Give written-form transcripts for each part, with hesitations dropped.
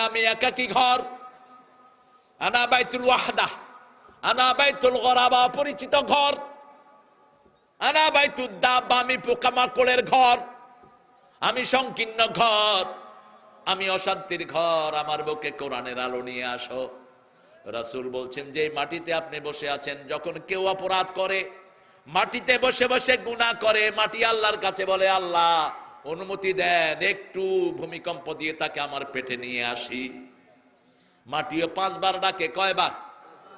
আমি একাকী ঘর, আনা বাইতুল ওয়াহদা, আনা বাইতুল গরাবা অপরিচিত ঘর, আনা বাইতুদ দাব্বা আমি পোকামাকড়ের ঘর, আমি সংকীর্ণ ঘর, আমি অশান্তির ঘর, আমার বুকে কোরআনের আলো নিয়ে আসো। রাসূল বলছেন যে মাটিতে আপনি বসে আছেন, যখন কেউ অপরাধ করে মাটিতে বসে বসে গুনাহ করে, মাটি আল্লাহর কাছে বলে আল্লাহ অনুমতি দেন একটু ভূমিকম্প দিয়ে তাকে আমার পেটে নিয়ে আসি। মাটিও 5 বার ডাকে। কয়বার?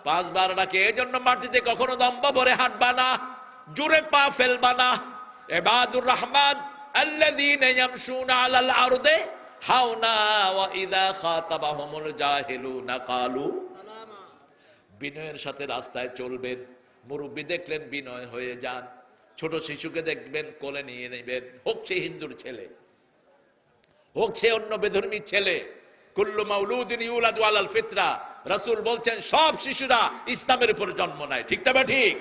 5 বার ডাকে। এজন্য মাটিতে কখনো দম্ভ ভরে হাঁটবা না, জোরে পা ফেলবা না। ইবাদুর রহমান আল্লাযীনা ইয়ামশুনা আলাল আরদি হাওনা ওয়া ইযা খাতাবাহুমুল জাহিলুনা ক্বালু সালামা। বিনয়ের সাথে রাস্তায় চলবেন। মুরব্বী দেখলেন বিনয় হয়ে যান, ছোট শিশুকে দেখবেন কোলে নিয়ে নেবেন, হোক সে হিন্দুর ছেলে, হোক সে অন্য বেধর্মী ছেলে। কুল্লু মাউলুদিন ইউলাদু আলাল ফিতরা, রাসূল বলছেন সব শিশুরা ইসলামের উপর জন্ম নেয়। ঠিক না ঠিক?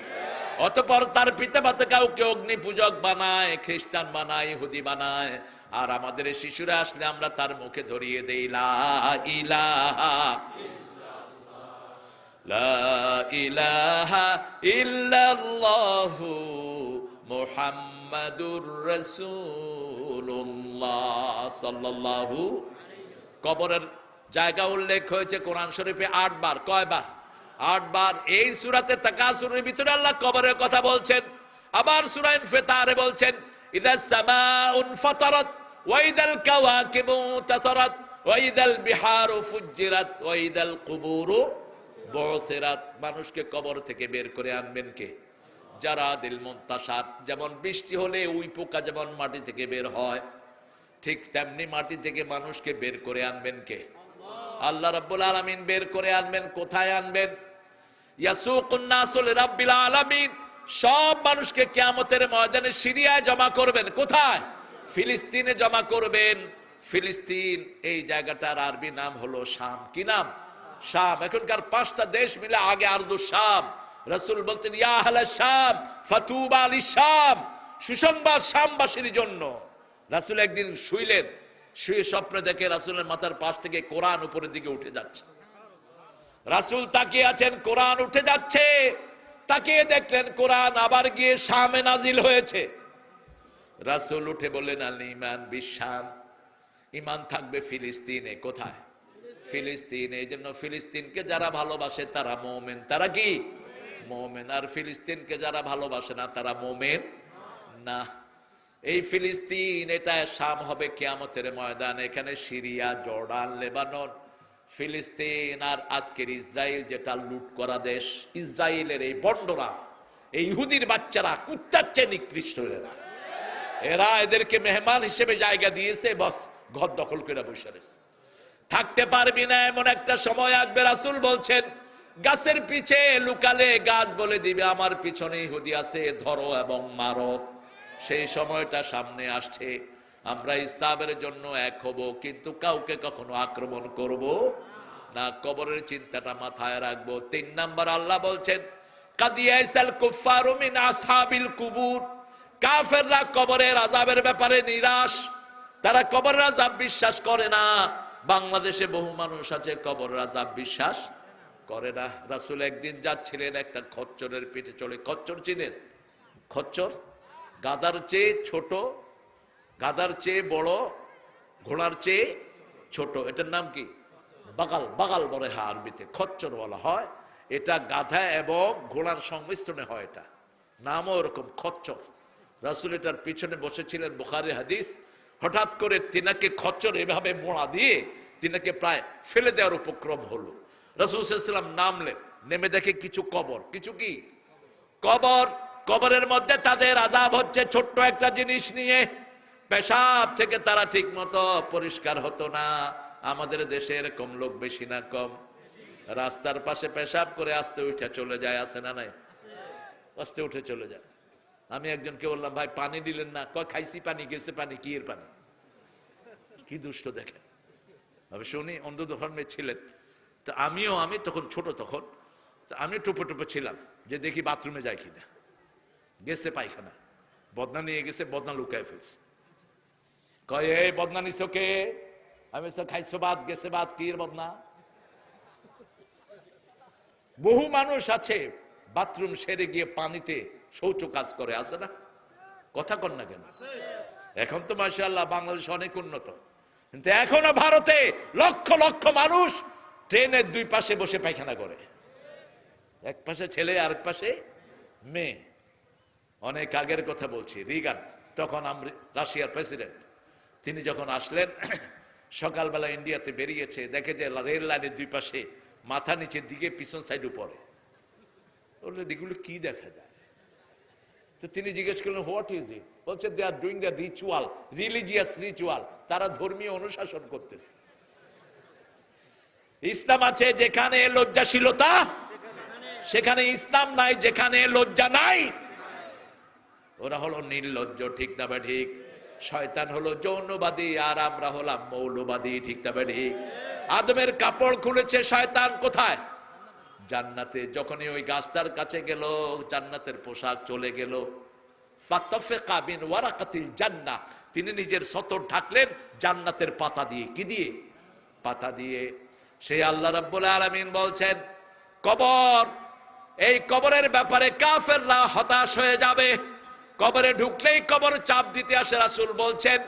অতঃপর তার পিতামাতা কাউকে অগ্নি পূজক বানায়, খ্রিস্টান বানায়, ইহুদি বানায়, আর আমাদের শিশুরা আসলে আমরা তার মুখে ধরিয়ে দেই লা ইলাহা লা ইলাহা ইল্লাল্লাহু মুহাম্মাদুর রাসূলুল্লাহ সাল্লাল্লাহু। কবরের জায়গা উল্লেখ হয়েছে কোরআন শরীফে 8 বার। কয়বার? 8 বার। এই সূরাতে তাকাসুরের ভিতরে আল্লাহ কবরের কথা বলছেন। আবার সূরা ইনফিতারে বলছেন ইযাস সামাউন ফাতারাত ওয়া ইযাল কাওয়াকিবু তাসারাত ওয়া ইযাল বিহারু ফুজ্জিরাত ওয়া ইযাল কুবুরু বুসিরাত। মানুষকে কবর থেকে বের করে আনবেন কে? যারা দিল মুনতাশাত, যেমন বৃষ্টি হলে উই পোকা যেমন মাটি থেকে বের হয়, ঠিক তেমনি মাটি থেকে মানুষকে বের করে আনবেন কে? আল্লাহ রাব্বুল আলামিন বের করে আনবেন। কোথায় আনবেন? ইয়াসুকুন নাসু লিরাব্বিল আলামিন। সব মানুষকে কিয়ামতের ময়দানে সিরিয়ায় জমা করবেন। কোথায়? ফিলিস্তিনে জমা করবেন। ফিলিস্তিন এই জায়গাটার আরবি নাম হলো শাম। কি নাম? শাম। এখনকার 5টা দেশ মিলে আগে আরদু শাম। রাসূল বলতেন ইয়া আহলা শাম ফাতুবা লিশাম, সুসংবাদ শামবাসীর জন্য। রাসূল একদিন শুইলেন, শুয়ে স্বপ্নে দেখে রাসূলের মাথার পাশ থেকে কোরআন উপরের দিকে উঠে যাচ্ছে। রাসূল তাকিয়ে আছেন, কোরআন উঠে যাচ্ছে। তাকিয়ে দেখলেন কোরআন আবার গিয়ে শামে নাজিল হয়েছে। রাসূল উঠে বললেন আল ঈমান বিশাম, ঈমান থাকবে ফিলিস্তিনে। কোথায়? ফিলিস্তিনে। এই জন্য ফিলিস্তিনকে যারা ভালোবাসে তারা মুমিন। তারা কি? মুমিন। আর ফিলিস্তিনকে যারা ভালোবাসে না তারা মুমিন না। এই ফিলিস্তিন, এটা শাম হবে কিয়ামতের ময়দান। এখানে সিরিয়া, জর্ডান, লেবানন, ফিলিস্তিন আর আজকের ইসরায়েল, যেটা লুট করা দেশ। ইসরায়েলের এই বন্ডরা, এই ইহুদির বাচ্চারা কুত্তার চেয়ে নিকৃষ্ট। এরা এদেরকে মেহমান হিসেবে জায়গা দিয়েছে, বস ঘর দখল করে বসে রয়েছে। থাকতে পারবি না, এমন একটা সময় আসবে। রাসূল বলছেন গাছের পিছে লুকালে গাছ বলে দিবে আমার পিছনে ইহুদি আছে, ধরো এবং মারো। সেই সময়টা সামনে আসছে। আমরা ইসলামের জন্য এক হব, কিন্তু কাউকে কখনো আক্রমণ করব না। কবরের চিন্তাটা মাথায় রাখবো। 3 নাম্বার আল্লাহ বলছেন কাদিয়াইসাল কুফারু মিন আসহাবিল কুবুর। কাফেররা কবরের আযাবের ব্যাপারে নিরাশ। তারা কবরের আযাব বিশ্বাস করে না। বাংলাদেশে বহু মানুষ আছে কবরের আযাব বিশ্বাস করে না। রাসূল একদিন যাচ্ছিলেন, একটা খচ্চরের পিঠে চড়ে। খচ্চর চিনেন? খচ্চর গাধার চেয়ে ছোট, গাধার চেয়ে বড়, ঘোড়ার চেয়ে ছোট। এটার নাম কি? বাগাল। বাগাল বলে হ্যাঁ, আরবিতে খচ্চর বলা হয়। এটা গাধা এবং ঘোড়ার সংমিশ্রণে হয়। এটা নামও এরকম, খচ্চর। রাসূল এটার পিছনে বসেছিলেন, বুখারী হাদিস। হঠাৎ করে তিনাকে খচ্চর এভাবে মোড়া দিয়ে তিনাকে প্রায় ফেলে দেওয়ার উপক্রম হলো। রাসূল সাল্লাল্লাহু আলাইহি ওয়াসাল্লাম নামলেন, নেমে দেখে কিছু কবর। কিছু কি? কবর। কবরের মধ্যে তাদের আযাব হচ্ছে ছোট্ট একটা জিনিস নিয়ে। পেশাব থেকে তারা ঠিক মতো পরিষ্কার হতো না। আমাদের দেশে এরকম লোক বেশি না কম? রাস্তার পাশে পেশাব করে আস্তে উঠে চলে যায়, আছে না নাই? আস্তে উঠে চলে যায়। আমি একজনকে বললাম ভাই পানি দিলেন না? কয় খাইছি পানি, গেছে পানি। কি এর পানি? কি দুষ্ট দেখেন। অবশ্য উনি অন্ধ ধর্মে ছিলেন। তো আমি তখন ছোট, তখন আমি টুপে টুপে ছিলাম যে দেখি বাথরুমে যাই কিনা। গেছে পায়খানা, বদনা নিয়ে গেছে, বদনা লুকায় ফেলছে। কয় এই বদনা নিছো কে? আমি খাইছো ভাত গেছে ভাত কি এর বদনা। বহু মানুষ আছে বাথরুম সেরে গিয়ে পানিতে শৌচ কাজ করে, আছে না? কথা কন না কেন? এখন তো মাশাআল্লাহ বাংলাদেশ অনেক উন্নত, কিন্তু এখনো ভারতে লক্ষ লক্ষ মানুষ ট্রেনের দুই পাশে বসে পায়খানা করে, এক পাশে ছেলে আরেক পাশে মেয়ে। অনেক আগের কথা বলছি, রিগান তখন রাশিয়ার প্রেসিডেন্ট, তিনি যখন আসলেন সকালবেলা ইন্ডিয়াতে বেরিয়েছে, দেখে যে রেল লাইনের দুই পাশে মাথা নিচের দিকে পিছন সাইড উপরে, এগুলো কি দেখা যায়? তো তিনি জিজ্ঞেস করলেন হোয়াট ইজ ইট? বলছে they are doing the ritual, religious ritual, তারা ধর্মীয় অনুশাসন করতেছে। ইসলাম আছে যেখানে লজ্জাশীলতা, সেখানে ইসলাম নাই। যেখানে লজ্জা নাই ওরা হলো নির্লজ্জ, ঠিক না বা ঠিক? শয়তান হলো যৌনবাদী আর আমরা হলাম মৌলবাদী, ঠিক না বা ঠিক? আদমের কাপড় খুলেছে শয়তান কোথায়? জান্নাতে। যখনই ওই গাছটার কাছে গেল জান্নাতের পোশাক চলে গেল। ফাতাফাকা বিন ওয়ারাকাতিল জান্নাহ, তিনি নিজের সতর ঢাকলেন জান্নাতের পাতা দিয়ে। কি দিয়ে? পাতা দিয়ে। সেই আল্লাহ রাব্বুল আলামিন বলছেন কবর, এই কবরের ব্যাপারে কাফেররা হতাশ হয়ে যাবে। কবরে ঢুকলেই কবর চাপ দিতে আসে। রাসূল বলছেন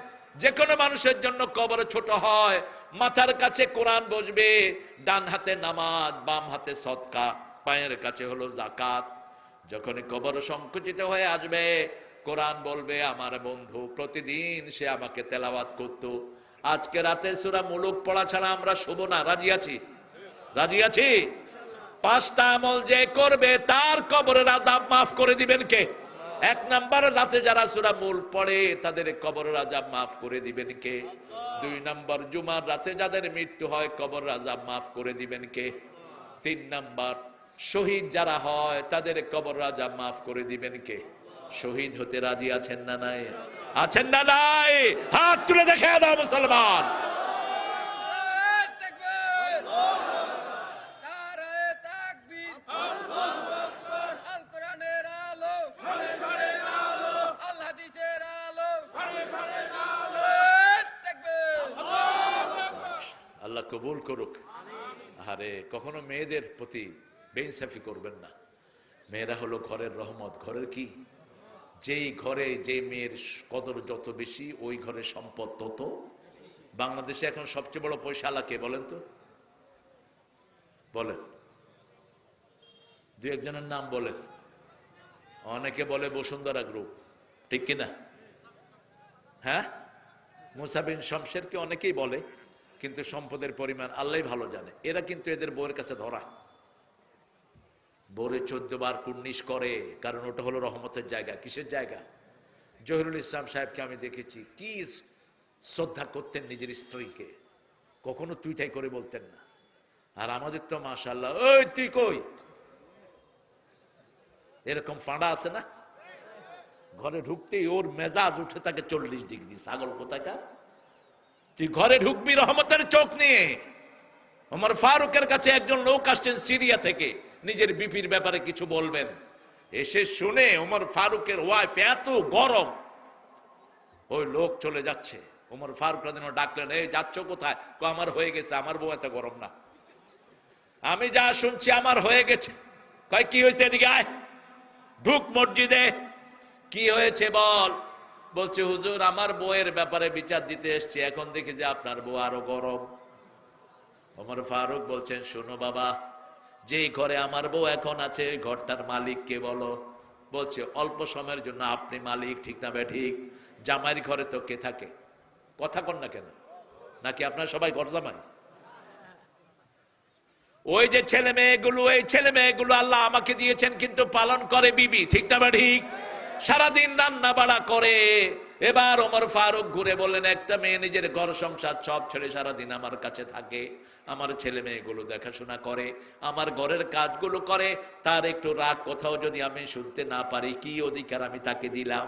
যে কোনো মানুষের জন্য কবর ছোট হয়, মাথার কাছে কোরআন বসবে, ডান হাতে নামাজ, বাম হাতে সদকা, পায়ের কাছে হলো যাকাত। যখনই কবর সংকুচিত হয়ে আসবে কোরআন বলবে আমার বন্ধু প্রতিদিন সে আমাকে তেলাওয়াত করত। আজকে রাতে সূরা মুলুক পড়া ছাড়া আমরা শুভ না। রাজি আছি? রাজি আছি? 5টা আমল যে করবে তার কবরের আযাব মাফ করে দিবেন কে? 1 নাম্বার, রাতে যারা সূরা মুলক পড়ে তাদের কবরের আযাব মাফ করে দিবেন কে? 2 নাম্বার, জুমার রাতে যাদের মৃত্যু হয় কবরের আযাব মাফ করে দিবেন কে? 3 নাম্বার, শহীদ যারা হয় তাদের কবরের আযাব মাফ করে দিবেন কে? শহীদ হতে রাজি আছেন না নাই? আছেন না নাই? হাত তুলে দেখে দাও মুসলমান। আল্লাহ কবুল করুক। আরে কখনো মেয়েদের প্রতি বেইনসাফি করবেন না। মেয়েরা হলো ঘরের রহমত। ঘরের কি? যেই ঘরে যে মেয়ের কদর যত বেশি ওই ঘরের সম্পদ তত। বাংলাদেশে এখন সবচেয়ে বড় পয়সাওয়ালা কে বলেন তো? বলেন, 2 একজনের নাম বলেন। অনেকে বলে বসুন্ধরা গ্রুপ, ঠিক কিনা? হ্যাঁ, মুসা বিন শমশেরকে অনেকেই বলে, কিন্তু সম্পদের পরিমাণ আল্লাহই ভালো জানে। এরা কিন্তু এদের বউয়ের কাছে ধরা, বউরে 14 বার কুর্নিশ করে, কারণ ওটা হলো রহমতের জায়গা। কিসের জায়গা? জহিরুল ইসলাম সাহেবকে আমি দেখেছি কি শ্রদ্ধা করতেন নিজের স্ত্রীকে, কখনো তুই তাই করে বলতেন না। আর আমাদের তো মাশাআল্লাহ ওই তুই কই, এরকম ফাঁড়া আছে না? ঘরে ঢুকতেই ওর মেজাজ উঠে থাকে 40 ডিগ্রি। ছাগল কোথাকার! তুই ঘরে ঢুকবি রহমতের চোখ নিয়ে। ওমর ফারুকের কাছে একজন লোক আসছেন সিরিয়া থেকে, নিজের বিপির ব্যাপারে কিছু বলবেন। এসে শুনে ওমর ফারুকের ওয়াইফ এত গরম, ওই লোক চলে যাচ্ছে। ওমর ফারুক রাদিয়াল্লাহু ডাকলেন, এই যাচ্ছ কোথায়? আমার হয়ে গেছে, আমার বউ এত গরম না। আমি যা শুনছি আমার হয়ে গেছে। কয় কি হয়েছে? এদিকে আয়, ঢুক মসজিদে। কি হয়েছে বল? বলছে হুজুর আমার বউয়ের ব্যাপারে বিচার দিতে এসছি, এখন দেখি যে আপনার বউ আরো গরম। ওমর ফারুক বলছেন শোনো বাবা, যেই ঘরে আমার বউ এখন আছে ওই ঘরটার মালিক কে বলো? বলছে অল্প সময়ের জন্য আপনি মালিক। ঠিক না ঠিক? জামাইয়ের ঘরে তো কে থাকে? কথা কন না কেন? নাকি আপনার সবাই ঘর জামাই? ওই যে ছেলে মেয়েগুলো, এই ছেলে মেয়েগুলো আল্লাহ আমাকে দিয়েছেন, কিন্তু পালন করে বিবি। ঠিক না ঠিক? সারাদিন রান্না বাড়া করে। এবার ওমর ফারুক ঘুরে বললেন, একটা মেয়ে নিজের ঘর সংসার সব ছেড়ে সারাদিন আমার কাছে থাকে, আমার ছেলে মেয়েগুলো দেখাশোনা করে, আমার ঘরের কাজগুলো করে, তার একটু রাগ কোথাও যদি আমি শুনতে না পারি, কি অধিকার আমি তাকে দিলাম?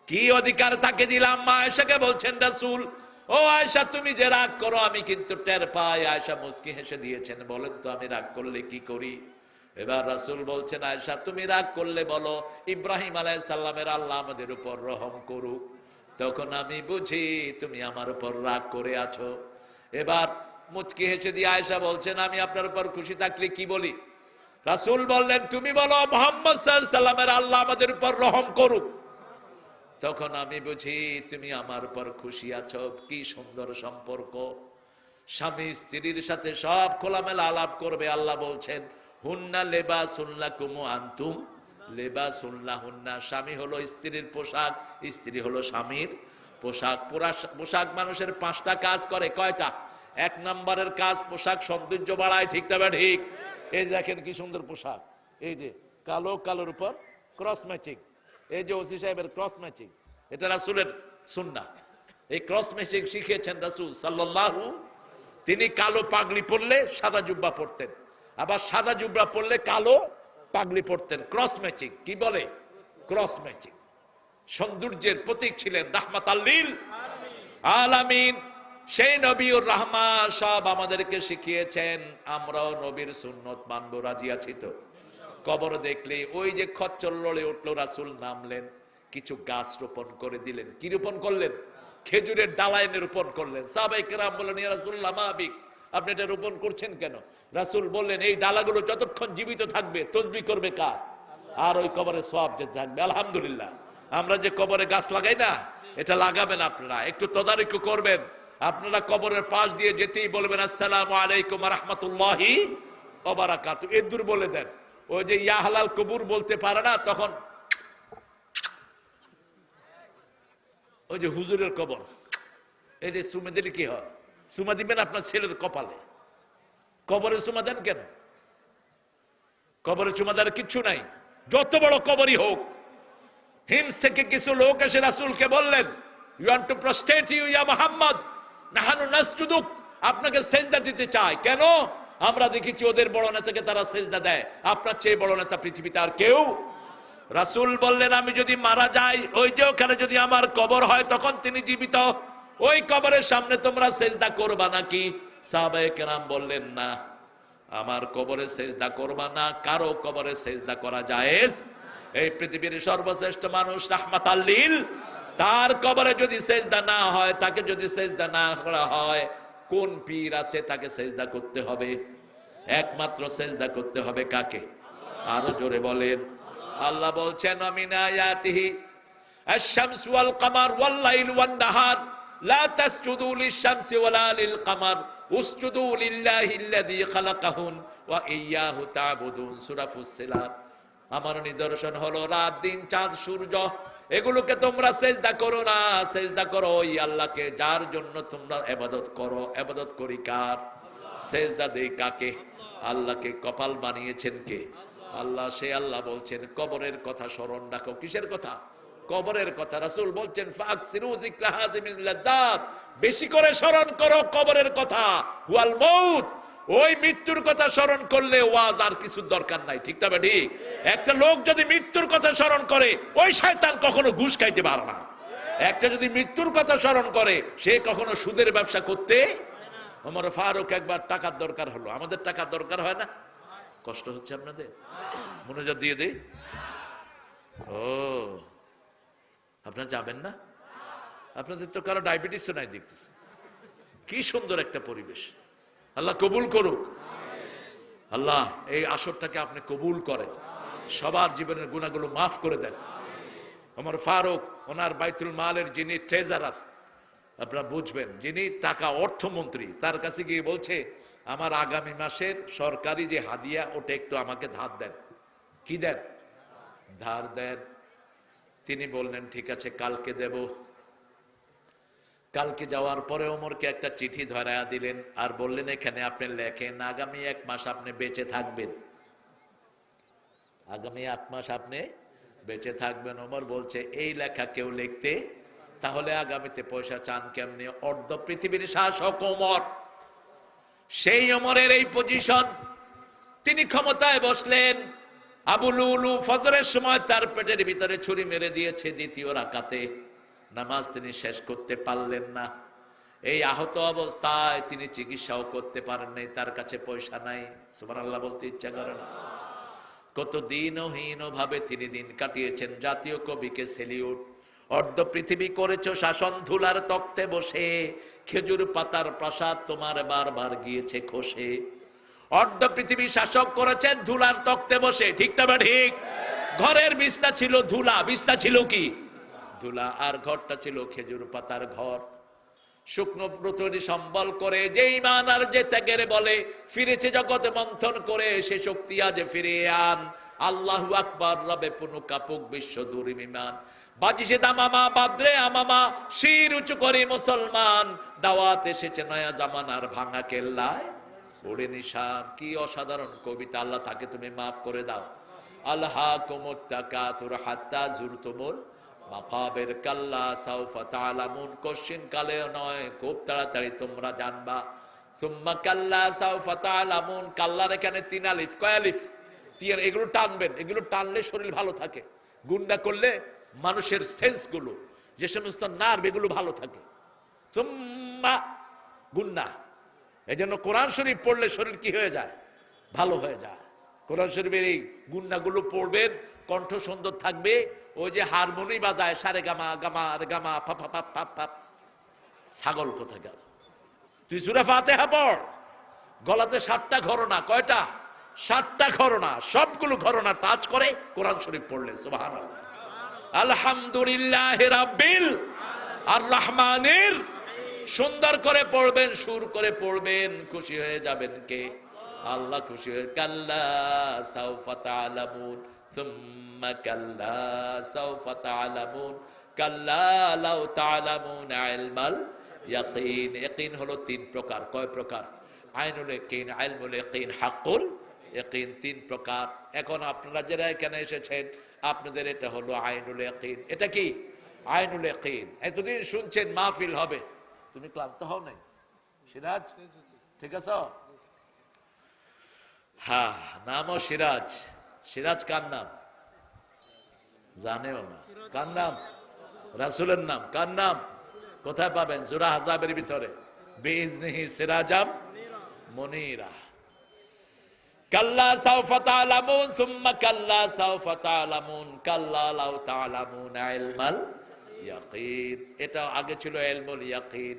কি অধিকার তাকে দিলাম? মা আয়েশাকে বলছেন রাসূল, ও আয়েশা তুমি যে রাগ করো আমি কিন্তু টের পাই। আয়েশা মুস্কি হেসে দিয়েছেন। বলেন তো আমি রাগ করলে কি করি? এবার রাসূল বলছেন, আয়েশা তুমি রাগ করলে বলো ইব্রাহিম আলাইহিস সালামের আল্লাহ আমাদের উপর রহম করুক। তখন আমি বুঝি তুমি আমার উপর রাগ করে আছো। এবার মুচকি হেসে দিয়ে আয়েশা বলছেন, আমি আপনার উপর খুশি থাকলে কি বলি? রাসূল বললেন, তুমি বলো মুহাম্মদ সাল্লাল্লাহু আলাইহি ওয়াসাল্লামের আল্লাহ আমাদের উপর রহম করুক। তখন আমি বুঝি তুমি আমার উপর খুশি আছো। কি সুন্দর সম্পর্ক! স্বামী স্ত্রীর সাথে সব খোলামেলা আলাপ করবে। আল্লাহ বলছেন, হুন্না লিবাসুল লাকুম ওয়া আনতুম লিবাসুল লাহুন্না। স্বামী হলো স্ত্রীর পোশাক, স্ত্রী হলো স্বামীর পোশাক। পোশাক মানুষের 5টা কাজ করে। কয়টা? 1 নম্বরের কাজ, পোশাক সৌন্দর্য বাড়ায়। ঠিক না ঠিক? এই দেখেন কি সুন্দর পোশাক, এই যে কালো কালোর উপর ক্রস ম্যাচিং, এই যে ওসি সাহেবের ক্রস ম্যাচিং, এটা রাসূলের সুন্নাহ। এই ক্রস ম্যাচিং শিখিয়েছেন রাসূল সাল্লাল্লাহু। তিনি কালো পাগড়ি পরলে সাদা জুব্বা পরতেন, আবার সাদা জুব্বা পরলে কালো পাগড়ি পরতেন। ক্রস ম্যাচিং কি বলে? Cross matching. সৌন্দর্যের প্রতীক ছিলেন, রাহমাতাল লিল আলামিন। সেই নবীর রাহমা সব আমাদেরকে শিখিয়েছেন। আমরাও নবীর সুন্নত মানব, রাজি আছি তো? কবর দেখলে ওই যে খচ্চর লড়ে উঠলো, রাসূল নামলেন, কিছু গাছ রোপণ করে দিলেন। কি রোপণ করলেন? খেজুরের ডালায় রোপণ করলেন। সাহাবায়ে কেরাম বললেন, ইয়া রাসূলুল্লাহ মা বিক, আপনি এটা রোপণ করছেন কেন? রাসূল বললেন, এই ডালাগুলো যতক্ষণ জীবিত থাকবে তসবিহ করবে কার? আর ওই কবরে সওয়াব যেতে থাকবে। আলহামদুলিল্লাহ, আমরা যে কবরে গাছ লাগাই না, এটা লাগাবেন আপনারা, একটু তদারকি করবেন। আপনারা কবরের পাশ দিয়ে যেতেই বলবেন, আসসালামু আলাইকুম ওয়া রাহমাতুল্লাহি ওয়া বারাকাতুহু। এর দূর বলে দেন। ওই যে ইয়া হালাল কবুর বলতে পারে না, তখন ওই যে হুজুরের কবর, এই যে সুমা দিলে কি হয়? সুমা দিবেন আপনার ছেলের কপালে। কবরে সুমা দেন কেন? কবরে চুমা দেওয়ার কিচ্ছু নাই, যত বড় কবরই হোক। হিমস থেকে কিছু লোক এসে রাসূলকে বললেন, you want to prostrate you ইয়া মুহাম্মদ, নাহানু নাসজুদুক, আপনাকে সেজদা দিতে চায়। কেন? আমরা দেখেছি ওদের বড় নেতাকে তারা সেজদা দেয়, আপনার চেয়ে বড় নেতা পৃথিবীতে আর কেউ। রাসূল বললেন, আমি যদি মারা যাই, ওই যে ওখানে যদি আমার কবর হয়, তখন তিনি জীবিত, ওই কবরের সামনে তোমরা সেজদা করবা নাকি? সাহাবায়ে কেরাম বললেন, না, আমার কবরে সেজদা করবা না। কারো কবরে সেজদা করা জায়েজ। এই পৃথিবীর সর্বশ্রেষ্ঠ মানুষ রাহমাতাল লিল, তার কবরে যদি সেজদা না হয়, তাকে যদি সেজদা না করা হয়, কোন পীর আছে তাকে সেজদা করতে হবে? একমাত্র সেজদা করতে হবে কাকে? আরো জোরে বলেন। আল্লাহ বলছেন, মিন আয়াতিহি আশ-শামসু ওয়াল কামার ওয়াল লাইলু ওয়ান নাহার লা তাসজুদু লিশ-শামসি ওয়ালা লিল কামার উসজুদু লিল্লাহিল্লাযী খালাকাহুন ওয়া ইয়্যাহু তা'বুদুন। সূরা ফুসসিলাত। আমার নিদর্শন হলো রাত, দিন, চাঁদ, সূর্য, এগুলোকে তোমরা সেজদা করো না, সেজদা করো ওই আল্লাহকে যার জন্য তোমরা ইবাদত করো। ইবাদত করি কার? সেজদা দেই কাকে? আল্লাহকে। কপাল বানিয়েছেন কে? আল্লাহ। সে আল্লাহ বলছেন, কবরের কথা স্মরণ রাখো। কিসের কথা? কবরের কথা। রাসূল বলছেন, ফাকসিরু যিকরা হাযিমিল লাযাত, বেশি করে স্মরণ করো কবরের কথা। হুয়াল মাউত, ওই মৃত্যুর কথা স্মরণ করলে ওয়াজ আর কিছু দরকার নাই। ঠিক তবে ঠিক? একটা লোক যদি মৃত্যুর কথা স্মরণ করে, ওই শয়তান কখনো ঘুষ খাইতে পারে না। একটা যদি মৃত্যুর কথা স্মরণ করে, সে কখনো সুদের ব্যবসা করতে। ওমর ফারুক একবার টাকার দরকার হলো, আমাদের টাকার দরকার হয় না? কষ্ট হচ্ছে আপনাদের? মনোযোগ দিয়ে দেই। ও, আপনারা যাবেন না? আপনাদের তো কারো ডায়াবেটিস নাই দেখতেছে। কি সুন্দর একটা পরিবেশ। আল্লাহ কবুল করুক। আল্লাহ এই আসরটাকে আপনি কবুল করেন, সবার জীবনের গুনাহগুলো মাফ করে দেন। ওমর ফারুক, ওনার বাইতুল মালের যিনি ট্রেজারার, আপনারা বুঝবেন, যিনি টাকা অর্থমন্ত্রী, তার কাছে গিয়ে বলছে, আমার আগামী মাসের সরকারি যে হাদিয়া, ওটা একটু আমাকে ধার দেন। কি দেন? ধার দেন। তিনি বললেন, ঠিক আছে, কালকে দেব। কালকে যাওয়ার পরে ওমরকে একটা চিঠি ধরায়া দিলেন, আর বললেন, এখানে আপনি লেখেন, আগামী 1 মাস আপনি বেঁচে থাকবেন। আগামী 1 মাস আপনি বেঁচে থাকবেন। ওমর বলছে, এই লেখা কেউ লিখতে, তাহলে আগামীতে পয়সা চান কেমনে? অর্ধ পৃথিবীর শাসক ওমর। সেই ওমরের এই পজিশন, তিনি ক্ষমতায় বসলেন। আবু লুলু ফজরের সময় তার পেটের ভিতরে ছুরি মেরে দিয়েছে, দ্বিতীয় রাকাতে। নামাজ তিনি শেষ করতে পারলেন না। এই আহত অবস্থায় তিনি চিকিৎসাও করতে পারেন নাই, তার কাছে পয়সা নাই। সুবহানাল্লাহ বলতে ইচ্ছা করে না? কত দিনহীন ভাবে তিনি দিন কাটিয়েছেন। জাতীয় কবিকে সেলিউট। অর্ধ পৃথিবী করেছো শাসন ধুলার তক্তে বসে, খেজুর পাতার প্রাসাদ তোমার বারবার গিয়েছে খসে। অর্ধ পৃথিবী শাসক করেছেন ধুলার তক্তে বসে, ঠিক তবে ঠিক। ঘরের বিছনা ছিল ধুলা, বিছনা ছিল কি ধুলা, আর ঘরটা ছিল খেজুর পাতার ঘর। শুকনো প্রতরি সম্বল করে যে ইমান আর যে ত্যাগের বলে ফিরেছে জগতে মন্থন করে, সে শক্তি আজ ফিরিয়ে আন। আল্লাহু আকবার, রবে পুনু কাপুক বিশ্ব দূরি বিমান। বাজিসে দামামা বাদ্রে আমামা, শির উঁচু করে মুসলমান। দাওয়াত এসেছে নয়া জামানার ভাঙা কেল্লায় ওড়ে নিশান। কি অসাধারণ কবিতা, আল্লাহ তাকে তুমি মাফ করে দাও। আলহাকুমুত তাকাসুর হাত্তা যুরতুমুল মাকাবির, কাল্লা সাউফা তা'লামুন, কোশ্চিন কালে নয় খুব তাড়াতাড়ি তোমরা জানবা। সুম্মা কাল্লা সাউফা তা'লামুন, কাল্লার এখানে 3 আলিফ। কয় আলিফ? 3। এগুলো টানবেন, এগুলো টানলে শরীর ভালো থাকে। গুন্ডা করলে মানুষের সেন্স গুলো, যে সমস্ত নার্ভ, এগুলো ভালো থাকে। সুম্মা গুন্না, এই জন্য কোরআন শরীফ পড়লে শরীর কি হয়ে যায়? ভালো হয়ে যায়। কোরআন শরীফের এই গুন্নাগুলো পড়বেন, কণ্ঠ সুন্দর থাকবে। ওই যে হারমোনি বাজায় সারে গামা গামা রে গামা পা পা পা পা, ছাগল কোথায় গেল? তুই সূরা ফাতিহা পড়, গলাতে 7টা ঘরনা। কয়টা? 7টা ঘরনা। সবগুলো ঘরনা টাচ করে কোরআন শরীফ পড়লে। সুবহানাল্লাহ। আলহামদুলিল্লাহি রাব্বিল আর রহমানির, সুন্দর করে পড়বেন, সুর করে পড়বেন, খুশি হয়ে যাবেন কে? আল্লাহ খুশি হয়ে। কাল্লা সাউফা তা'লামুন, সুম্মা কাল্লা সাউফা তা'লামুন, কাল্লা লাউ তা'লামুন ইলমাল ইয়াকিন। ইয়াকিন হলো 3 প্রকার। কয় প্রকার? আইনুল ইয়াকিন, ইলমুল ইয়াকিন, হাক্কুল ইয়াকিন। 3 প্রকার। এখন আপনারা যারা এখানে এসেছেন, আপনাদের এটা হলো আইনুল ইয়াকিন। এটা কি? আইনুল ইয়াকিন। এতদিন শুনছেন মাহফিল হবে, তুমি ক্লান্ত হও নাই? সিরাজ ঠিক আছে? হ্যাঁ, নামও সিরাজ। সিরাজ কার নাম? জানেও না। কার নাম? রাসূলের নাম। কার নাম? কোথায় পাবেন? সূরা আহজাবের ভিতরে, বিইজনিহি সিরাজাম মুনীরা। কাল্লা সাউফা তা'লামুন, সুম্মা কাল্লা সাউফা তা'লামুন, কাল্লা লাউ তা'লামুন ইলমাল ইয়াকিন। এটা আগে ছিল ইলমুল ইয়াকিন।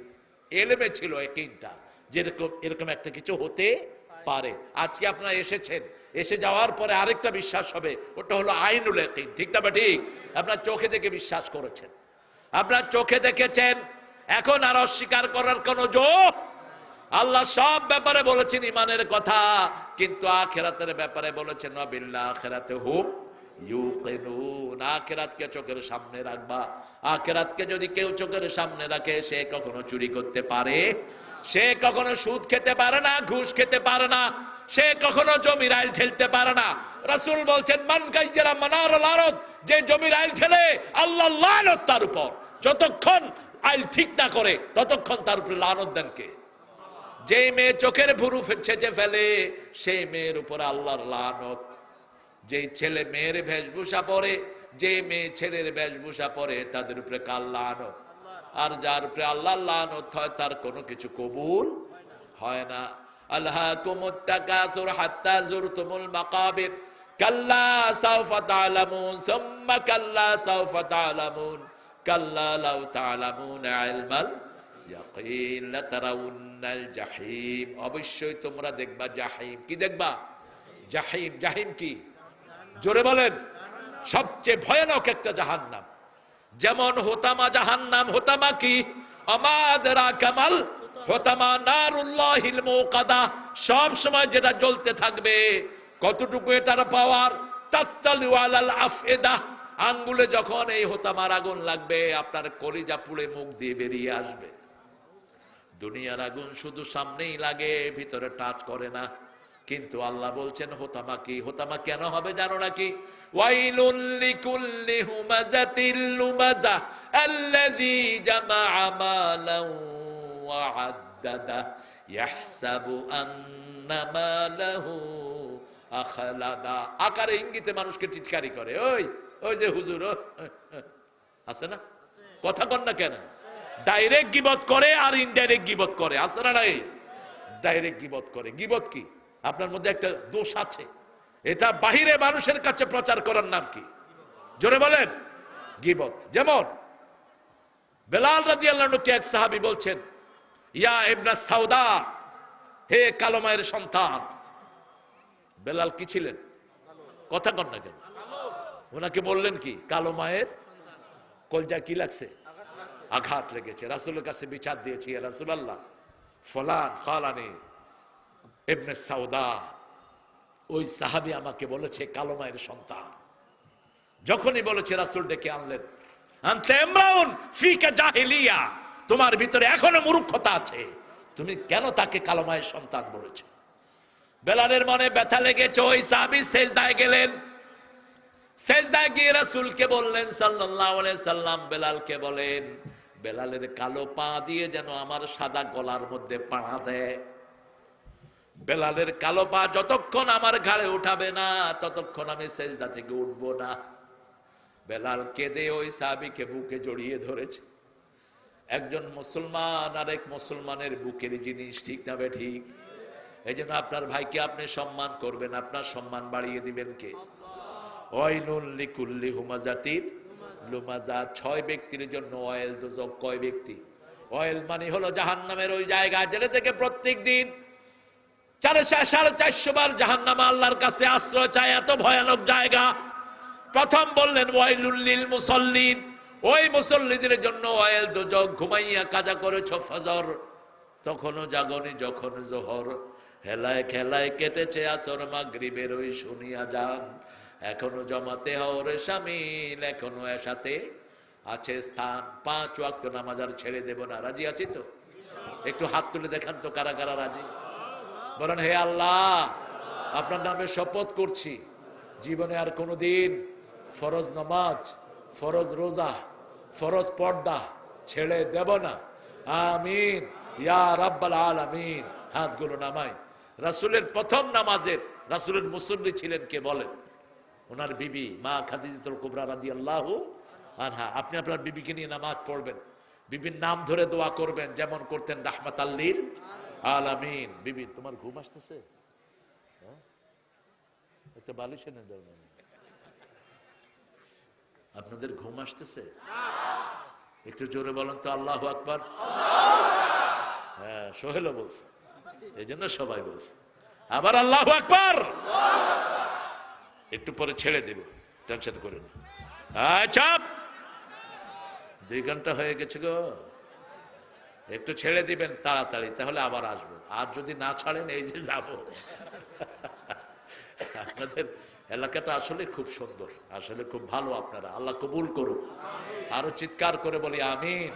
ইলমে ছিল ইয়াকিনটা, যেরকম এরকম একটা কিছু হতে পারে। আজকে আপনারা এসেছেন, এসে যাওয়ার পরে আরেকটা বিশ্বাস হবে, ওটা হলো আইনুল ইয়াকিন। ঠিক না? ঠিক। আপনার চোখে দেখে বিশ্বাস করেছেন, আপনার চোখে দেখেছেন, এখন আর অস্বীকার করার কোন যোগ। আল্লাহ সব ব্যাপারে বলেছেন ইমানের কথা, কিন্তু আখিরাতের ব্যাপারে বলেছেন ওয়া বিল আখিরাতি হুম ইউকিনুন। আখিরাতকে চোখের সামনে রাখবা। আখিরাতকে যদি কেউ চোখের সামনে রাখে, সে কখনো চুরি করতে পারে, সে কখনো সুদ খেতে পারে না, ঘুষ খেতে পারে না, সে কখনো জমির আইল ঠেলতে পারে না। রাসূল বলছেন মান গায়্যারা মানারুল আরদ, যে জমির আইল ঠেলে আল্লাহ লানত তার উপর। যতক্ষণ আইল ঠিক না করে ততক্ষণ তার উপরে লানত দেন কে? যে মেয়ে চোখের ভুরু ছেঁচে ফেলে, সেই মেয়ের উপর আল্লাহর লানত। যে ছেলে মেয়ের বেশভূষা পরে, যে মেয়ে ছেলের বেশভূষা পরে, তাদের উপরে কার লানত। আর যার উপরে আল্লাহর লানত হয়, তার কোনো কিছু কবুল হয় না। আলহাকুমুত তাকাসুর হাত্তা যুরতুমুল মাকাবির, কাল্লা সাউফা তা'লামুন, সুম্মা কাল্লা সাউফা তা'লামুন, কাল্লা লাউ তা'লামুন ইলমাল ইয়াকিন, লাতারাউন্নাল জাহিম। অবশ্যই তোমরা দেখবা জাহিম। কি দেখবা? জাহিম। জাহিম কি? জোরে বলেন। সবচেয়ে ভয়ানক একটা জাহান্নাম। যেমন হোতামা জাহান্নাম। হোতামা কি? আমা আদরাকা মাল হোতামা, নারুল্লাহিল মুকাদা। সব সময় যেটা জ্বলতে থাকবে। কতটুকু এটার পাওয়ার? তাত্তালু আলাল আফিদা। আঙ্গুলে যখন এই হোতামার আগুন লাগবে, আপনার কলিজা পুড়ে মুখ দিয়ে বেরিয়ে আসবে। দুনিয়ার আগুন শুধু সামনেই লাগে, ভিতরে টাচ করে না। কিন্তু আল্লাহ বলছেন হোতামা কি? হোতামা কেন হবে জানো নাকি? ওয়াইলুল লিকুল্লি হুমাযাতিল লুমাযা আল্লাযী জামাআ মালান ওয়া আদ্দাদা ইয়াহসাবু আন্না মালাহু আখলাদা। আকারে ইঙ্গিতে মানুষকে টিটকারি করে। ওই ওই যে হুজুর আছে না, কথা কন না কেন? ডাইরেক্ট গিবত করে আর ইনডাইরেক্ট গিবত করে, আছে না নাই? ডাইরেক্ট গিবত করে। গিবত কি? আপনার মধ্যে একটা দোষ আছে, এটা বাহিরে মানুষের কাছে প্রচার করার নাম কি? জোরে বলেন। গিবত। যেমন বেলাল রাদিয়াল্লাহু আনহুকে এক সাহাবী বলছেন, ইয়া ইবনে সাউদা, হে কালো মায়ের সন্তান। বেলাল কি ছিলেন? কথা কন না কেন? ওনাকে বললেন কি? কালো মায়ের। কলজা কি লাগছে? আঘাত লেগেছে। রাসূলের কাছে বিচার দিয়েছি, ইয়া রাসূলুল্লাহ, ফলান কালানি ইবনে সাউদা, ওই সাহাবী আমাকে বলেছে কালো মায়ের সন্তান। যখনই বলেছে রাসূল ডেকে আনলেন, আনতে ইমরাউন ফিকা জাহিলিয়া, তোমার ভিতরে এখনো মূর্খতা আছে, তুমি কেন তাকে কালো মায়ের সন্তান বলেছো? বেলালের মনে ব্যথা লেগেছে। ওই সাহাবী সেজদায় গেলেন। সেজদায় গিয়ে রাসূলকে বললেন সাল্লাল্লাহু আলাইহি সাল্লাম, বেলালকে বলেন, বেলালের কালো পা দিয়ে যেন আমার সাদা গলার মধ্যে পাড়া দেয়। বেলালের কালো পা যতক্ষণ আমার ঘাড়ে উঠাবে না, ততক্ষণ আমি সেজদা থেকে উঠবো না। বেলাল কেঁদে ওই সাহাবীকে বুকে জড়িয়ে ধরেছে। একজন মুসলমান আরেক মুসলমানের বুকের জিনিস, ঠিক না বে ঠিক? এই জন্য আপনার ভাইকে আপনি সম্মান করবেন, আপনার সম্মান বাড়িয়ে দিবেন কে? ওয়াইলুল লিকুল্লি হুমাজাতির লুমাজা। 6 ব্যক্তির জন্য ওয়াইল দোজক। কয় ব্যক্তি? ওয়াইল মানে হলো জাহান্নামের ওই জায়গা, যেটা থেকে প্রত্যেক দিন 450 বার জাহান্নামে আল্লাহর কাছে আশ্রয় চায়, এত ভয়ানক জায়গা। প্রথম বললেন ওয়াইলুল লিল মুসাল্লিন, ওই মুসল্লিদের জন্য ওয়াইল দোজক। ঘুমাইয়া কাজা করেছো ফজর, তখনও জাগনি যখন জোহর, হেলায় খেলায় কেটেছে আসর, মাগরিবের ওই শুনিয়া যান, এখনো জমাতে হওরে শামিল, এখনো এসাতে আছে স্থান। 5 ওয়াক্ত নামাজ আর ছেড়ে দেব না। রাজি আছি তো? একটু হাত তুলে দেখান তো কারা কারা রাজি। বলেন, হে আল্লাহ, আপনার নামে শপথ করছি, জীবনে আর কোনোদিন ফরজ নামাজ, ফরজ রোজা, ফরজ পর্দা ছেড়ে দেব না। আমিন ইয়া রাব্বাল আলামিন। হাতগুলো নামাই। রাসূলের প্রথম নামাজের রাসূলের মুসল্লি ছিলেন কে বলেন? ওনার বিবি মা খাদিজাতুল কুবরা রাদিয়াল্লাহু আনহা। আপনি আপনার বিবিকে নিয়ে নামাজ পড়বেন, বিবির নাম ধরে দোয়া করবেন, যেমন করতেন রাহমাতাল লিল আলামিন। বিবি, তোমার ঘুম আসতেছে? একটা বালিশ এনে দাও না। আপনাদের ঘুম আসতেছে? একটু জোরে বলেন তো আল্লাহু আকবার। হ্যাঁ, সোহেলও বলছে, এই জন্য সবাই বলছে আবার আল্লাহু আকবার। একটু পরে ছেড়ে দেব, টেনশন করে না। আচ্ছা, 2 ঘন্টা হয়ে গেছে গো, একটু ছেড়ে দিবেন তাড়াতাড়ি, তাহলে আবার আসবো। আর যদি না ছাড়েন, এই যে যাব। আপনাদের এলাকাটা আসলে খুব সুন্দর, আসলে খুব ভালো। আপনারা আল্লাহ কবুল করুন। আরো চিৎকার করে বলি আমিন।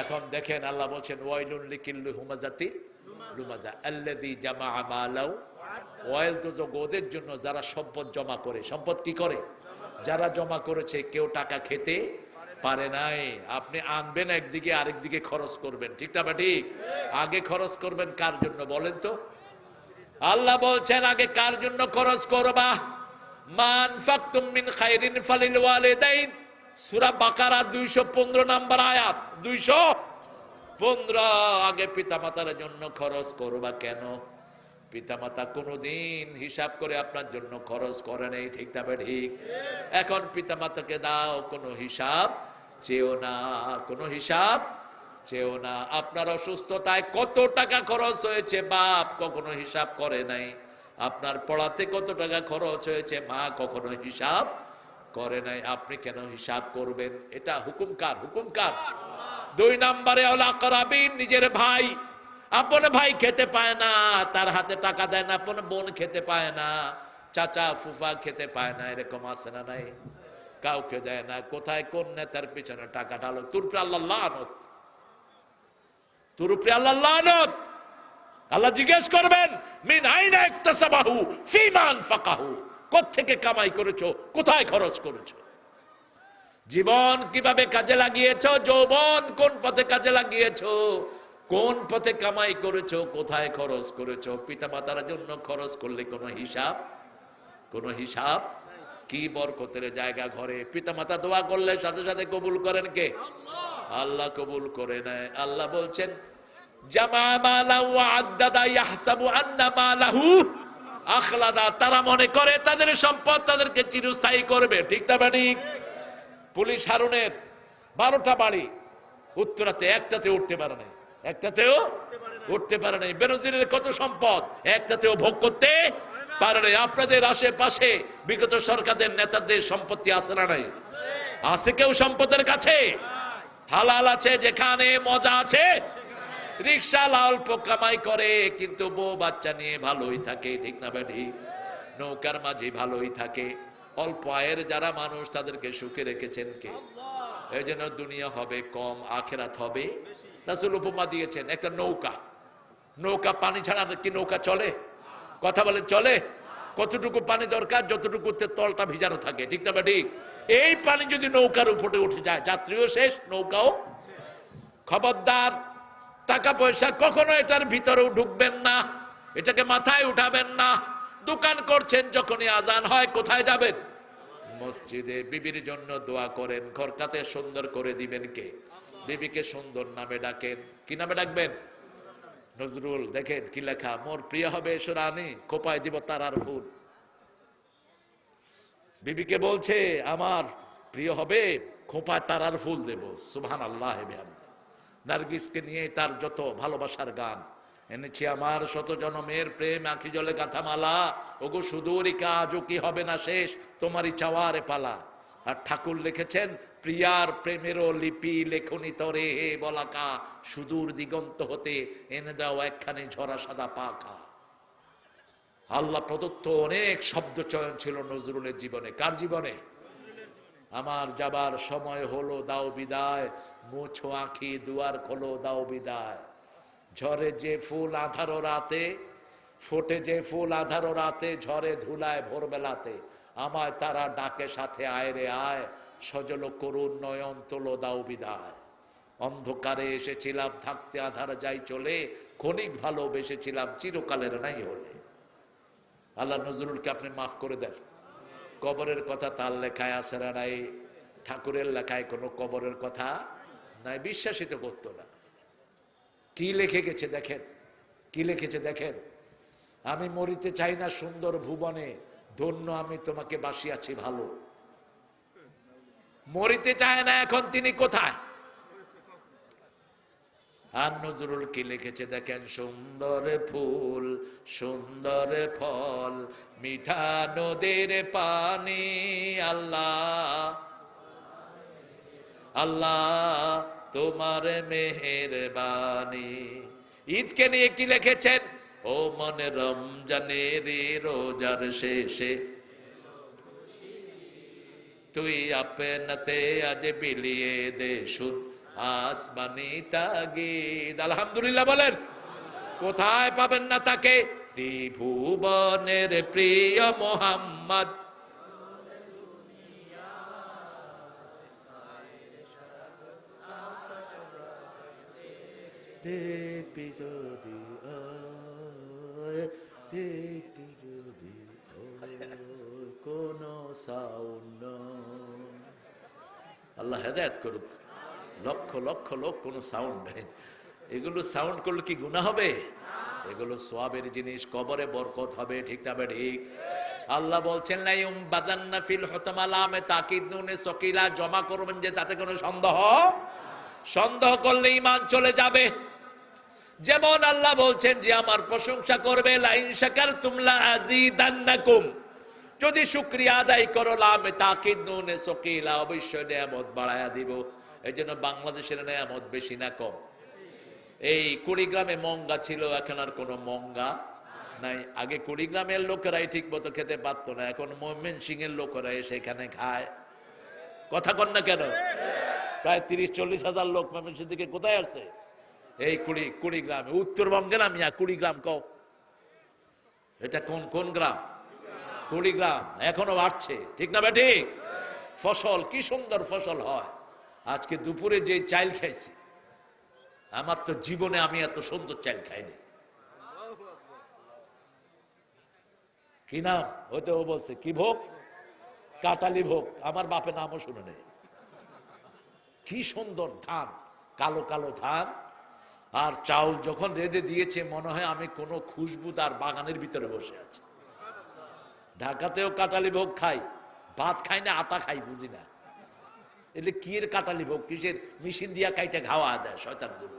এখন দেখেন আল্লাহ বলছেন ওয়াইলুল লিকুল্লি হুমাজাতির লুমাজা আল্লাযী জামাআ মালাউ। ওয়াইল দোজক ওদের জন্য যারা সম্পদ জমা করে। সম্পদ কি করে? যারা জমা করেছে। কেউ টাকা খেতে পারে নাই। আপনি আনবেন একদিকে, আরেকদিকে খরচ করবেন, ঠিক না? ঠিক। আগে খরচ করবেন কার জন্য বলেন তো? আল্লাহ বলছেন আগে কার জন্য খরচ করবা? মান ফাকতুম মিন খাইরিন ফালিল ওয়ালিদাইন। সূরা বাকারা 215 নম্বর আয়াত। 215। আগে পিতামাতার জন্য খরচ করবা। কেন? পিতামাতা কোনোদিন হিসাব করে আপনার জন্য খরচ করে নাই, ঠিক না? ঠিক। এখন পিতামাতাকে দাও, কোনো হিসাব চেও না, কোনো হিসাব চেও না। আপনার অসুস্থতায় কত টাকা খরচ হয়েছে বাপ কখনো হিসাব করে নাই। আপনার পড়াতে কত টাকা খরচ হয়েছে মা কখনো হিসাব করে নাই। আপনি কেন হিসাব করবেন? এটা হুকুম কার? হুকুম কার? 2 নম্বরে আল আকরাবিন, নিজের ভাই। আপন ভাই খেতে পায় না, তার হাতে টাকা দেয় না। আপন বোন খেতে পায় না, চাচা ফুফা খেতে পায় না, এরকম আছে না নাই? কাউকে দেয় না। কোথায় কোন নেতার পিছনে টাকা ঢালো, তোর উপরে আল্লাহ লানত, তোর উপরে আল্লাহ লানত। আল্লাহ জিজ্ঞেস করবেন মিন আইনা ইকতাসাবাহু ফিমা আনফাকাহু, কোত্থেকে কামাই করেছো, কোথায় খরচ করেছো? জীবন কিভাবে কাজে লাগিয়েছো? যৌবন কোন পথে কাজে লাগিয়েছো? কোন পথে কামাই করেছো? কোথায় খরচ করেছো? পিতামাতার জন্য খরচ করলে কোনো হিসাব, কোনো হিসাব কি? বরকতের জায়গা ঘরে। পিতামাতা দোয়া করলে সাথে সাথে কবুল করেন কে? আল্লাহ কবুল করে নেয়। আল্লাহ বলছেন জামা মালাহু ওয়া আদ্দাদা ইয়াহসাবু আন্না মালাহু আখলাদা। তারা মনে করে তাদের সম্পদ তাদেরকে চিরস্থায়ী করবে, ঠিক না? ঠিক। পুলিশ হারুনের 12টা বাড়ি, উত্তরাতে একটাতে উঠতে পারে নাই, একটাতেও উঠতে পারে নাই। বেনজিরের কত সম্পদ, একটাতেও ভোগ করতে পারে নাই। আপনাদের আশেপাশে বিগত সরকারের নেতাদের সম্পত্তি আছে না নাই? আছে কেউ সম্পদের কাছে? হালাল আছে যেখানে, মজা আছে। রিক্সা অল্প কামাই করে কিন্তু বউ বাচ্চা নিয়ে ভালোই থাকে, ঠিক না বেঠি? নৌকার মাঝে ভালোই থাকে। অল্প আয়ের যারা মানুষ তাদেরকে সুখে রেখেছেন কে? এই জন্য দুনিয়া হবে কম, আখেরাত হবে। রাসূল উপমা দিয়েছেন একটা নৌকা, নৌকা পানি ছাড়া কি নৌকা চলে? কথা বলেন চলে? কতটুকু পানি দরকার? যতটুকুতে তলটা ভিজানো থাকে, ঠিক না ঠিক? এই পানি যদি নৌকার উপরে উঠে যায়, যাত্রীও শেষ, নৌকাও। খবরদার, টাকা পয়সা কখনো এটার ভিতরেও ঢুকবেন না, এটাকে মাথায় উঠাবেন না। দোকান করছেন, যখনই আজান হয় কোথায় যাবেন? মসজিদে। বিবির জন্য দোয়া করেন, ঘরটাতে সুন্দর করে দিবেন কে? বিবিকে সুন্দর নামে ডাকেন। কি নামে ডাকবেন? নজরুল দেখেন কি লেখা, মোর প্রিয় হবে এসো রানী, কোপায় দিব তারার ফুল। বিবিকে বলছে আমার প্রিয় হবে, খোপায় তারার ফুল দেব। সুবহানাল্লাহ। নার্গিসকে নিয়ে তার যত ভালোবাসার গান এনেছি, আমার শত জনমের প্রেম আঁখি জলে গাথা মালা, ওগো সুদূরিকা আজও কি হবে না শেষ, তোমারই চাওয়ারে পালা। আর ঠাকুর লিখেছেন, প্রিয়ার প্রেমেরও লিপি লেখনি তরে হে বলাকা, সুদূর দিগন্ত হতে এনে দাও একখানি ঝরা সাদা পাখা। আল্লাহ প্রদত্ত অনেক শব্দ চয়ন ছিল নজরুলের জীবনে। কার জীবনে? আমার যাবার সময় হলো দাও বিদায়, মুছো আঁখি দুয়ার খোলো দাও বিদায়। ঝরে যে ফুল আধারো রাতে, ফোটে যে ফুল আধারো রাতে, ঝরে ধুলায় ভোরবেলাতে, আমায় তারা ডাকে সাথে আয় রে আয়, সজল করুণ নয়ন তোলো দাও বিদায়। অন্ধকারে এসেছিলাম থাকতে আধার যাই চলে, ক্ষণিক ভালোবেসেছিলাম চিরকালের নাই হলে। আল্লাহ নজরুলকে আপনি মাফ করে দেন। কবরের কথা তার লেখায় আছে না নাই? ঠাকুরের লেখায় কোনো কবরের কথা নাই, বিশ্বাসিত করতো না। কি লিখে গেছে দেখেন, কি লিখেছে দেখেন, আমি মরিতে চাই না সুন্দর ভুবনে, ধন্য আমি তোমাকে বাসিয়াছি ভালো। মরিতে চায় না, এখন তিনি কোথায়? আর নজরুল কি লিখেছে দেখেন, সুন্দর ফুল সুন্দর ফল, মিঠা নদীর পানি, আল্লাহ আল্লাহ তোমার মেহেরবানি। ঈদকে নিয়ে কি লিখেছেন, ও মনে রমজানের রোজার শেষে, তুই আপনাতে আজ বিলিয়ে দে সুদ আসমানি তাগিদ। আলহামদুলিল্লাহ বলেন। কোথায় পাবেন না তাকে? ত্রিভুবনের প্রিয় মোহাম্মদ, দেখবি যদি দেখবি যদি কোন সাউন্ড। আল্লাহ হেদায়েত করুক। লক্ষ লক্ষ লোক কোন সাউন্ড নেই, এগুলো সাউন্ড করলে কি গুনাহ হবে? এগুলো সওয়াবের জিনিস, কবরে বরকত হবে, ঠিক না ঠিক? আল্লাহ বলছেন লাইম বাদান্না ফিল হুতামালামে তাকিদ নুনে সকিলা, জমা করবেন যে তাতে কোনো সন্দেহ করলে ঈমান চলে যাবে। যেমন আল্লাহ বলছেন যে আমার প্রশংসা করবে, লাইন শাকারতুম লাযীদান্নাকুম, যদি শুকরিয়া আদায় করো, লামে তাকিদ নুনে সকিলা, অবশ্যই নিয়ামত বাড়ায়া দিব। এই জন্য বাংলাদেশের নিয়ামত বেশি না কম? এই কুড়িগ্রামে মঙ্গা ছিল, এখন আর কোনো মঙ্গা নাই। আগে কুড়িগ্রামের লোকেরাই ঠিক মতো খেতে পারতো না, এখন ময়মনসিংহ এর লোকেরা সেখানে খায়। কথা কন না কেন? প্রায় 30-40 হাজার লোক ময়মনসিংহ থেকে কোথায় আসছে? এই কুড়িগ্রামে। উত্তরবঙ্গে নামিয়া কুড়িগ্রাম কও, এটা কোন কোন গ্রাম? কুড়িগ্রাম। এখনো বাড়ছে, ঠিক না ঠিক? ফসল কি সুন্দর ফসল হয়। আজকে দুপুরে যে চাল খাইছি, আমার তো জীবনে আমি এত সুন্দর চাল খাইনি। কি নাম হয়তো ও বলছে, কি ভোগ? কাটালি ভোগ। আমার বাপের নামও শুনে নেই। কি সুন্দর ধান, কালো কালো ধান। আর চাউল যখন রেঁধে দিয়েছে, মনে হয় আমি কোনো খুশবুদার বাগানের ভিতরে বসে আছি। ঢাকাতেও কাটালি ভোগ খাই, ভাত খাই না, আটা খাই, বুঝি না। এলে কি এর কাটালি ভোগ, কিসের মেশিন দিয়া কাইটা খাওয়া দেয় শয়তান গুলো।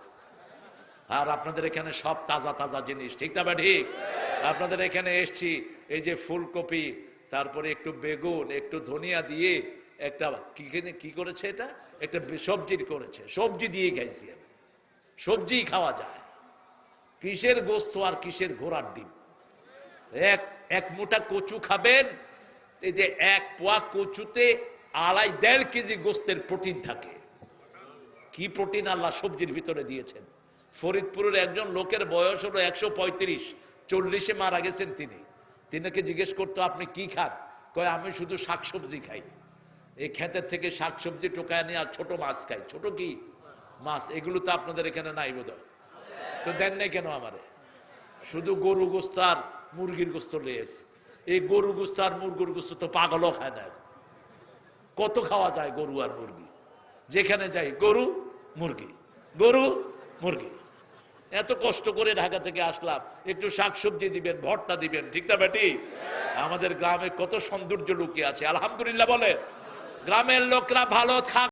আর আপনাদের এখানে সব তাজা তাজা জিনিস, ঠিক না? ঠিক। আপনাদের এখানে এসছি, এই যে ফুলকপি, তারপরে একটু বেগুন, একটু ধনিয়া দিয়ে একটা কি করেছে, এটা একটা সবজির করেছে, সবজি দিয়ে খাইছি আমি। সবজি খাওয়া যায়, কিসের গোস্ত আর কিসের ঘোড়ার ডিম। এক মোটা কচু খাবেন, এই যে এক পোয়া কচুতে 2.5 কেজি গোস্তের প্রোটিন থাকে। কি প্রোটিন আল্লাহ সবজির ভিতরে দিয়েছেন। ফরিদপুরের একজন লোকের বয়স হলো 135, 40-এ মারা গেছেন তিনি। তিনাকে জিজ্ঞেস করতো আপনি কি খান? কয় আমি শুধু শাকসবজি খাই। এই ক্ষেতের থেকে শাকসবজি টোকায় নিয়ে আর ছোট মাছ খাই। ছোট কি মাছ, এগুলো তো আপনাদের এখানে নাই বোধহয়, তো দেন নাই কেন আমারে? শুধু গরু গোস্ত আর মুরগির গোস্ত লেগেছে। এই গরু গোস্ত আর মুরগির গোস্ত তো পাগলও খায় না। কত খাওয়া যায় গরু আর মুরগি? যেখানে যাই গরু মুরগি, গরু মুরগি। এত কষ্ট করে ঢাকা থেকে আসলাম, একটু শাকসবজি দিবেন, ভর্তা দিবেন, ঠিক না বেটি? আমাদের গ্রামে কত সৌন্দর্য লুকিয়ে আছে, আলহামদুলিল্লাহ বলেন। গ্রামের লোকরা ভালো থাক।